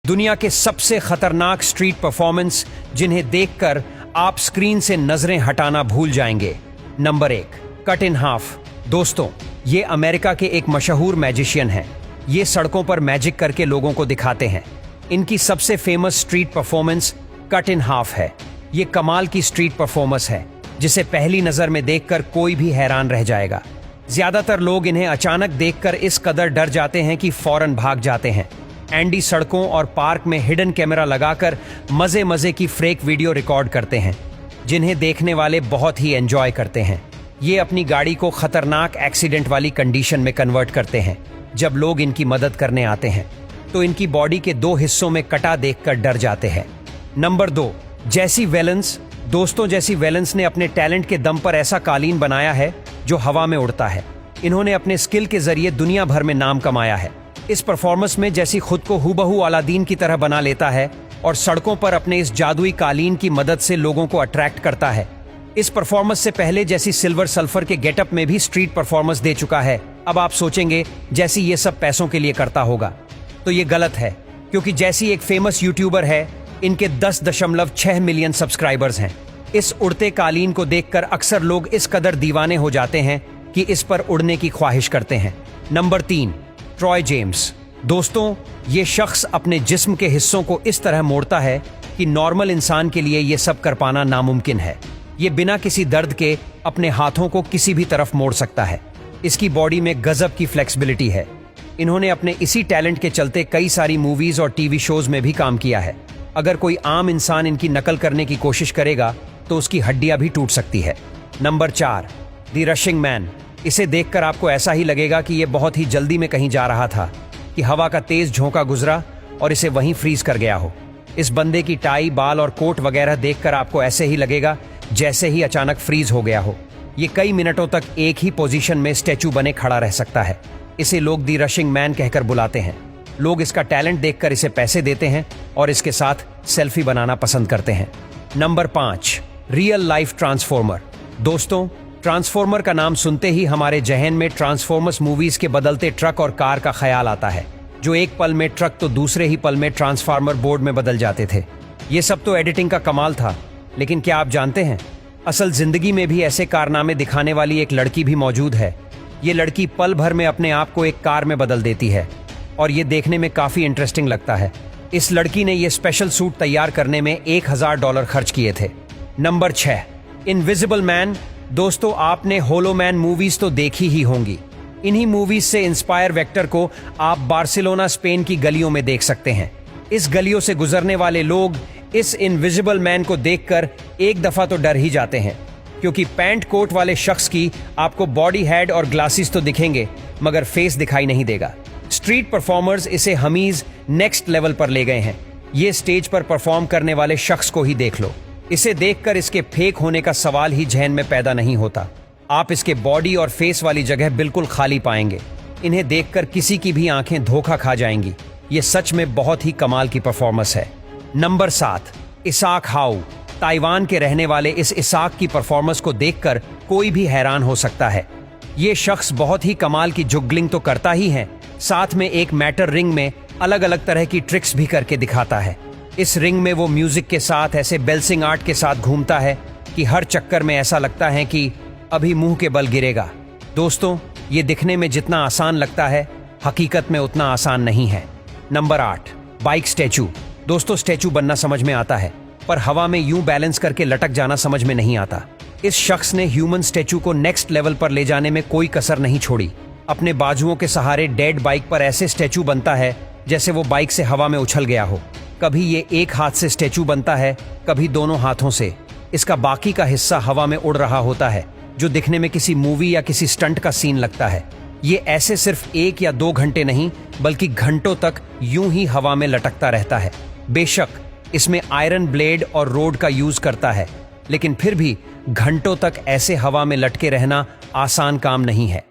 दुनिया के सबसे खतरनाक स्ट्रीट परफॉर्मेंस जिन्हें देखकर आप स्क्रीन से नजरें हटाना भूल जाएंगे। Number 1, cut in half. दोस्तों, ये अमेरिका के एक मशहूर मैजिशियन हैं। ये सड़कों पर मैजिक करके लोगों को दिखाते हैं। इनकी सबसे famous street performance cut in half है। ये कमाल की स्ट्रीट परफॉर्मेंस है जिसे पहली नजर में देखकर कोई भी हैरान रह जाएगा। ज्यादातर लोग इन्हें अचानक देखकर इस कदर डर जाते हैं कि फौरन भाग जाते हैं। एंडी सड़कों और पार्क में हिडन कैमरा लगाकर मजे मजे की फेक वीडियो रिकॉर्ड करते हैं, जिन्हें देखने वाले बहुत ही एंजॉय करते हैं। ये अपनी गाड़ी को खतरनाक एक्सीडेंट वाली कंडीशन में कन्वर्ट करते हैं। जब लोग इनकी मदद करने आते हैं तो इनकी बॉडी के 2 हिस्सों में कटा देखकर डर जाते हैं। नंबर 2, जेसी वेलेंस। दोस्तों, जेसी वेलेंस ने अपने टैलेंट के दम पर ऐसा कालीन बनाया है जो हवा में उड़ता है। इन्होंने अपने स्किल के जरिए दुनिया भर में नाम कमाया है। इस परफॉर्मेंस में जेसी खुद को हूबहू अलादीन की तरह बना लेता है और सड़कों पर अपने इस जादुई कालीन की मदद से लोगों को अट्रैक्ट करता है। इस परफॉर्मेंस से पहले जेसी सिल्वर सल्फर के गेटअप में भी स्ट्रीट परफॉर्मेंस दे चुका है। अब आप सोचेंगे जेसी ये सब पैसों के लिए करता होगा, तो ये गलत है, क्योंकि जेसी एक फेमस यूट्यूबर है। इनके 10.6 मिलियन सब्सक्राइबर्स हैं। इस उड़ते कालीन को देखकर अक्सर लोग इस कदर दीवाने हो जाते हैं कि इस पर उड़ने की ख्वाहिश करते हैं। Number 3, Troy James. दोस्तों, ये शख्स अपने जिस्म के हिस्सों को इस तरह मोड़ता है कि नॉर्मल इंसान के लिए ये सब कर पाना नामुमकिन है। ये बिना किसी दर्द के अपने हाथों को किसी भी तरफ मोड़ सकता है। इसकी बॉडी में गजब की फ्लेक्सिबिलिटी है। इन्होंने अपने इसी टैलेंट के चलते कई सारी मूवीज और टीवी शोज में भी काम किया है। अगर कोई आम इंसान इनकी नकल करने की कोशिश करेगा तो उसकी हड्डियां भी टूट सकती है। Number 4, the rushing man. इसे देखकर आपको ऐसा ही लगेगा कि यह बहुत ही जल्दी में कहीं जा रहा था, कि हवा का तेज झोंका गुजरा और इसे वहीं फ्रीज कर गया हो। इस बंदे की टाई, बाल और कोट वगैरह देखकर आपको ऐसे ही लगेगा जैसे ही अचानक फ्रीज हो गया हो। ये कई मिनटों तक एक ही पोजीशन में स्टैचू बने खड़ा रह सकता है। इसे लोग द रशिंग मैन कहकर बुलाते हैं। लोग इसका टैलेंट देखकर इसे पैसे देते हैं और इसके साथ सेल्फी बनाना पसंद करते हैं। Number 5, real life transformer. दोस्तों, ट्रांसफॉर्मर का नाम सुनते ही हमारे जहन में ट्रांसफॉर्मर्स मूवीज के बदलते ट्रक और कार का ख्याल आता है, जो एक पल में ट्रक तो दूसरे ही पल में ट्रांसफार्मर बोर्ड में बदल जाते थे। ये सब तो एडिटिंग का कमाल था, लेकिन क्या आप जानते हैं, असल जिंदगी में भी ऐसे कारनामे दिखाने वाली एक लड़की भी मौजूद है। ये लड़की पल भर में अपने आप को एक कार में बदल देती है और ये देखने में काफी इंटरेस्टिंग लगता है। इस लड़की ने ये स्पेशल सूट तैयार करने में $1000 खर्च किए थे। Number 6, invisible man. दोस्तों, आपने होलो मैन मूवीज तो देखी ही होंगी। इन्हीं मूवीज से इंस्पायर वेक्टर को आप बार्सिलोना, स्पेन की गलियों में देख सकते हैं। इस गलियों से गुजरने वाले लोग इस इनविजिबल मैन को देखकर एक दफा तो डर ही जाते हैं, क्योंकि पैंट कोट वाले शख्स की आपको बॉडी, हेड और ग्लासेस तो दिखेंगे मगर फेस दिखाई नहीं देगा। स्ट्रीट परफॉर्मर्स इसे हमीज नेक्स्ट लेवल पर ले गए हैं। ये स्टेज पर परफॉर्म करने वाले शख्स को ही देख लो। इसे देखकर इसके फेक होने का सवाल ही जहन में पैदा नहीं होता। आप इसके बॉडी और फेस वाली जगह बिल्कुल खाली पाएंगे। इन्हें देखकर किसी की भी आंखें धोखा खा जाएंगी। ये सच में बहुत ही कमाल की परफॉर्मेंस है। Number 7, Isaac how. ताइवान के रहने वाले इस इसाक की परफॉर्मेंस को देखकर कोई भी हैरान हो सकता है। ये शख्स बहुत ही कमाल की जुगलिंग तो करता ही है, साथ में एक मैटर रिंग में अलग अलग तरह की ट्रिक्स भी करके दिखाता है। इस रिंग में वो म्यूजिक के साथ ऐसे बेल्सिंग आर्ट के साथ घूमता है कि हर चक्कर में ऐसा लगता है कि अभी मुंह के बल गिरेगा। दोस्तों, ये दिखने में जितना आसान लगता है, हकीकत में उतना आसान नहीं है। Number 8, bike statue. दोस्तों, स्टैचू बनना समझ में आता है, पर हवा में यूं बैलेंस करके लटक जाना समझ में नहीं आता। इस शख्स ने ह्यूमन स्टैचू को नेक्स्ट लेवल पर ले जाने में कोई कसर नहीं छोड़ी। अपने बाजुओं के सहारे डेड बाइक पर ऐसे स्टैचू बनता है जैसे वो बाइक से हवा में उछल गया हो। कभी ये एक हाथ से स्टैचू बनता है, कभी दोनों हाथों से। इसका बाकी का हिस्सा हवा में उड़ रहा होता है, जो दिखने में किसी मूवी या किसी स्टंट का सीन लगता है। ये ऐसे सिर्फ 1 या 2 घंटे नहीं, बल्कि घंटों तक यूं ही हवा में लटकता रहता है। बेशक इसमें आयरन ब्लेड और रोड का यूज करता है, लेकिन फिर भी घंटों तक ऐसे हवा में लटके रहना आसान काम नहीं है।